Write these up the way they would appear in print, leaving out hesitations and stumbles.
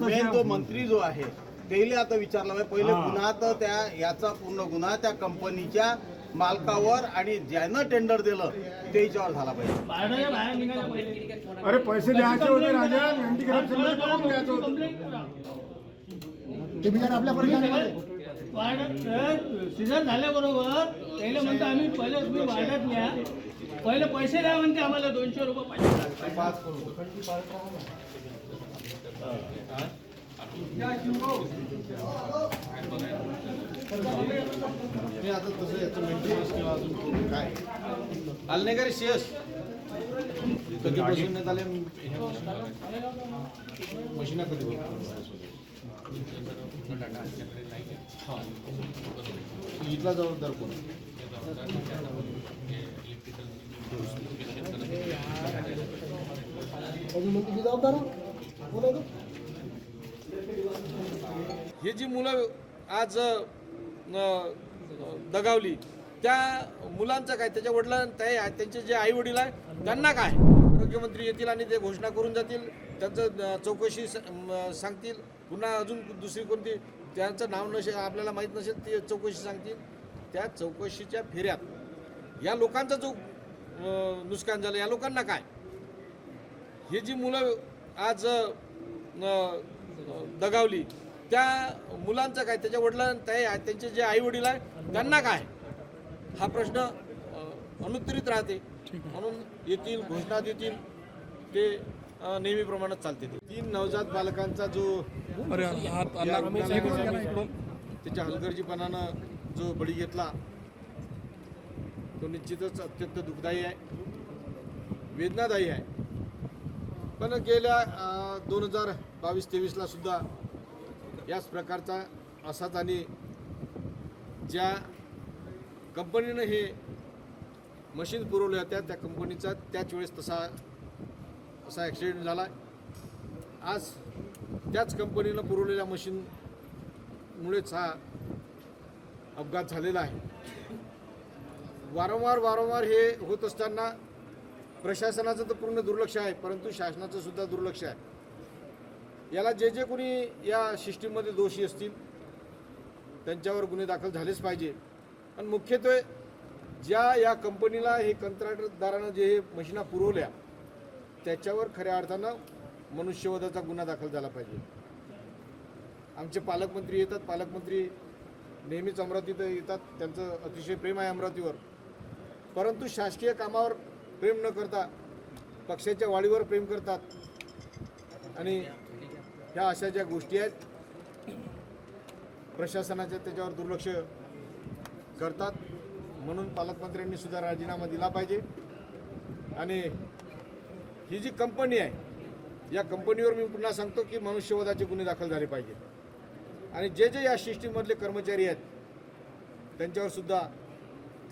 Main जो मंत्री जो आहे त्याला आता विचारला पाहिजे. पहिले गुन्हा तर त्या याचा पूर्ण गुन्हा त्या कंपनीच्या मालकावर आणि ज्यानं टेंडर दिलं त्याच्यावर झाला पाहिजे. अरे पैसे द्यायचे होते राजा, अँटी करप्शन मध्ये करून द्यायचं होतं. ते बिचार आपल्या सीझन झाल्याबरोबर त्याला म्हणतो आम्ही पहिले तुम्ही वाढत न्या, पहिले पैसे द्या म्हणते आम्हाला 200 रुपये पाहिजे. मी आता तसं याचं मेंटेनन्स किंवा अजून काय आलनेकर शेष कधी बसवण्यात आले मशीना कधी इथला जबाबदार कोण? हे जी मुलं आज दगावली त्या मुलांचं काय, त्याच्या वडिलांना त्यांचे जे आई वडील आहे त्यांना काय? आरोग्यमंत्री येतील आणि ते घोषणा करून जातील, त्यांचं चौकशी सांगतील, पुन्हा अजून दुसरी कोणती त्यांचं नाव नसेल आपल्याला माहीत नसेल ते चौकशी सांगतील. त्या चौकशीच्या फेऱ्यात या लोकांचा जो नुकसान झालं या लोकांना काय? हे जी मुलं आज दगावली त्या मुलांचं काय, त्याच्या वडिलांना त्यांचे जे आई वडील आहे त्यांना काय? हा प्रश्न अनुत्तरित राहते. म्हणून येतील, घोषणा देतील, ते नेहमीप्रमाणे चालते. 3 नवजात बालकांचा जो त्याच्या हलगर्जीपणानं जो बळी घेतला तो निश्चितच अत्यंत दुःखदायी आहे, वेदनादायी आहे. पण गेल्या 2022-23ला सुद्धा याच प्रकारचा असाच आणि ज्या कंपनीनं हे मशीन पुरवले होत्या त्या कंपनीचा त्याच वेळेस असा ॲक्सिडेंट झाला. आज त्याच कंपनीनं पुरवलेल्या मशीनमुळेच हा अपघात झालेला आहे. वारंवार हे होत असताना प्रशासनाचं तर पूर्ण दुर्लक्ष आहे, परंतु शासनाचं सुद्धा दुर्लक्ष आहे. याला जे कोणी या सिस्टीममध्ये दोषी असतील त्यांच्यावर गुन्हे दाखल झालेच पाहिजे. पण मुख्यत्वे ज्या या कंपनीला हे कंत्राटदारानं जे हे मशीना पुरवल्या त्याच्यावर खऱ्या अर्थानं मनुष्यवधाचा गुन्हा दाखल झाला पाहिजे. आमचे पालकमंत्री येतात, पालकमंत्री नेहमीच अमरावतीत येतात, त्यांचं अतिशय प्रेम आहे अमरावतीवर, परंतु शासकीय कामावर प्रेम न करता पक्षाच्या वाढीवर प्रेम करतात. आणि ह्या अशा ज्या गोष्टी आहेत प्रशासनाच्या त्याच्यावर दुर्लक्ष करतात. म्हणून पालकमंत्र्यांनी सुद्धा राजीनामा दिला पाहिजे. आणि ही जी कंपनी आहे या कंपनीवर मी पुन्हा सांगतो की मनुष्यवधाचे गुन्हे दाखल झाले पाहिजे. आणि जे या सिस्टीममधले कर्मचारी आहेत त्यांच्यावर सुद्धा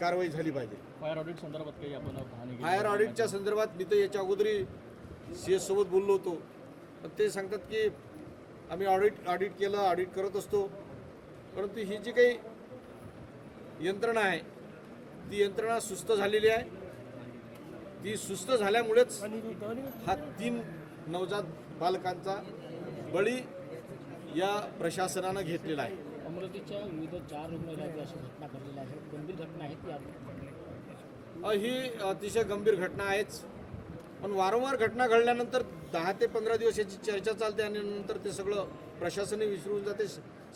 कारवाई झाली पाहिजे. फायर ऑडिट संदर्भात काही आपण फायर ऑडिटच्या संदर्भात मी तर याच्या अगोदरी CS सोबत बोललो होतो. ते सांगतात की आम्ही ऑडिट केलं, ऑडिट करत असतो, परंतु ही जी काही यंत्रणा आहे ती यंत्रणा सुस्त झालेली आहे. ती सुस्त झाल्यामुळेच हा 3 नवजात बालकांचा बळी या प्रशासनानं घेतलेला आहे. अमरावतीच्या विविध 4 रुग्णालयात अशा घटना घडलेल्या आहेत, गंभीर घटना आहेत. ही अतिशय गंभीर घटना आहेच, पण वारंवार घटना घडल्यानंतर 10 ते 15 दिवस याची चर्चा चालते आणि नंतर ते सगळं प्रशासनही विसरून जाते,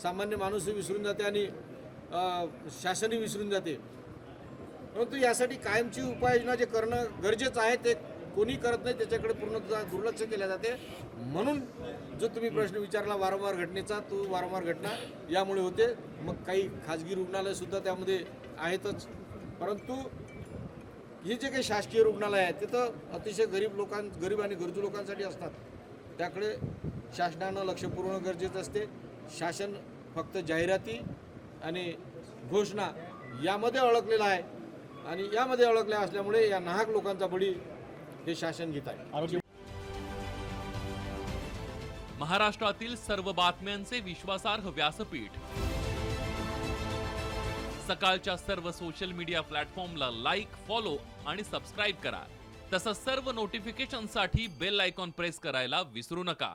सामान्य माणूसही विसरून जाते आणि शासनही विसरून जाते. परंतु यासाठी कायमची उपाययोजना जे करणं गरजेचं आहे ते कोणी करत नाही, त्याच्याकडे पूर्णतः दुर्लक्ष केले जाते. म्हणून जो तुम्ही प्रश्न विचारला वारंवार घटनेचा, तो वारंवार घटना यामुळे होते. मग काही खाजगी रुग्णालयसुद्धा त्यामध्ये आहेतच, परंतु हे जे काही शासकीय रुग्णालय आहेत तिथं अतिशय गरीब आणि गरजू लोकांसाठी असतात. त्याकडे शासनानं लक्ष पुरवणं गरजेचं असते. शासन फक्त जाहिराती आणि घोषणा यामध्ये अडकलेलं आहे आणि यामध्ये अडकल्या असल्यामुळे या नाहक लोकांचा बळी हे शासन घेत आहे. महाराष्ट्रातील सर्व बातम्यांचे विश्वासार्ह व्यासपीठ, सकाळच्या सर्व सोशल मीडिया प्लॅटफॉर्मला लाईक, फॉलो आणि सबस्क्राईब करा. तसंच सर्व नोटिफिकेशनसाठी बेल आयकॉन प्रेस करायला विसरू नका.